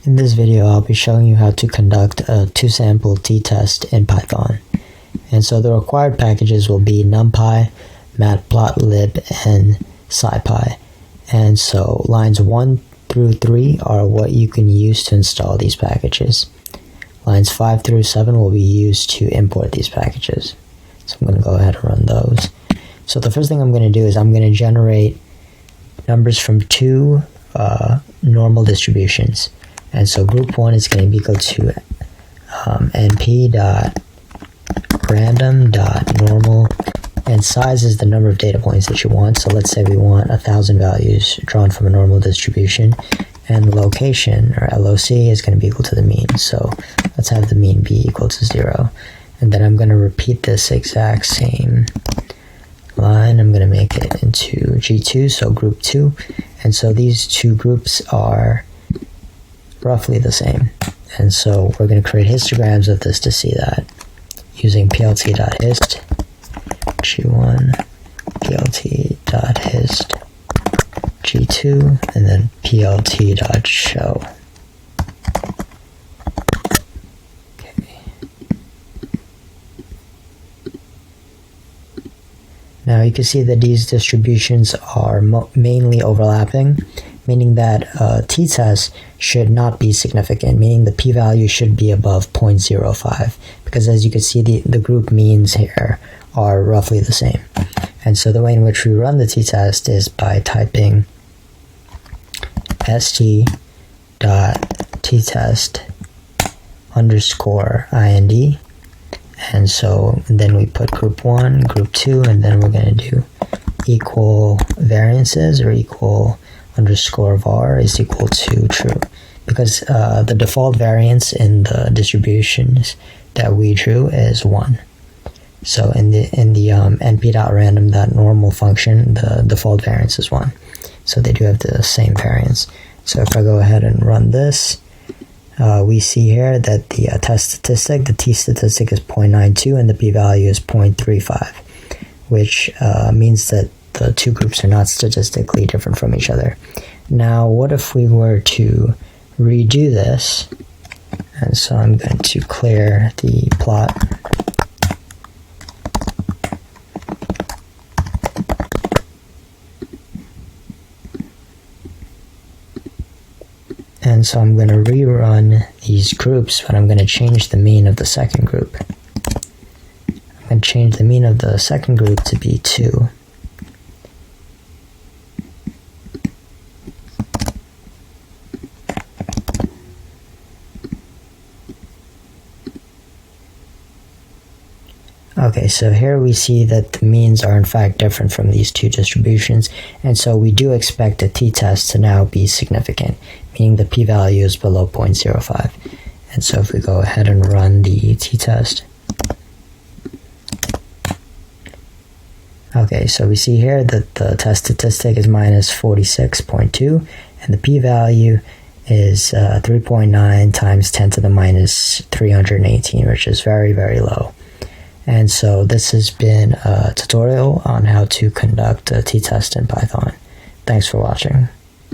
In this video, I'll be showing you how to conduct a two-sample t-test in Python. And so the required packages will be NumPy, Matplotlib, and SciPy. And so lines 1 through 3 are what you can use to install these packages. Lines 5 through 7 will be used to import these packages. So I'm going to go ahead and run those. So the first thing I'm going to do is I'm going to generate numbers from two normal distributions. And so group 1 is going to be equal to np.random.normal, and size is the number of data points that you want. So let's say we want 1,000 values drawn from a normal distribution, and the location, or LOC, is going to be equal to the mean. So let's have the mean be equal to 0. And then I'm going to repeat this exact same line. I'm going to make it into G2, so group 2. And so these two groups are roughly the same. And so we're going to create histograms of this to see that using plt.hist, G1, plt.hist, G2, and then plt.show. Now you can see that these distributions are mainly overlapping, meaning that t-test should not be significant, meaning the p-value should be above 0.05, because as you can see, the group means here are roughly the same. And so the way in which we run the t-test is by typing st.ttest_ind. And so then we put group 1, group 2, and then we're going to do equal variances, or equal underscore var is equal to true, because the default variance in the distributions that we drew is 1. So in the np.random.normal function, the default variance is 1. So they do have the same variance. So if I go ahead and run this, we see here that the test statistic, the t-statistic is 0.92 and the p-value is 0.35, which means that the two groups are not statistically different from each other. Now, what if we were to redo this? And so I'm going to clear the plot. And so I'm going to rerun these groups, but I'm going to change the mean of the second group. I'm going to change the mean of the second group to be 2. Okay, so here we see that the means are in fact different from these two distributions, and so we do expect the t-test to now be significant, meaning the p-value is below 0.05. And so if we go ahead and run the t-test, okay, so we see here that the test statistic is minus 46.2, and the p-value is 3.9 times 10 to the minus 318, which is very, very low. And so this has been a tutorial on how to conduct a t-test in Python. Thanks for watching.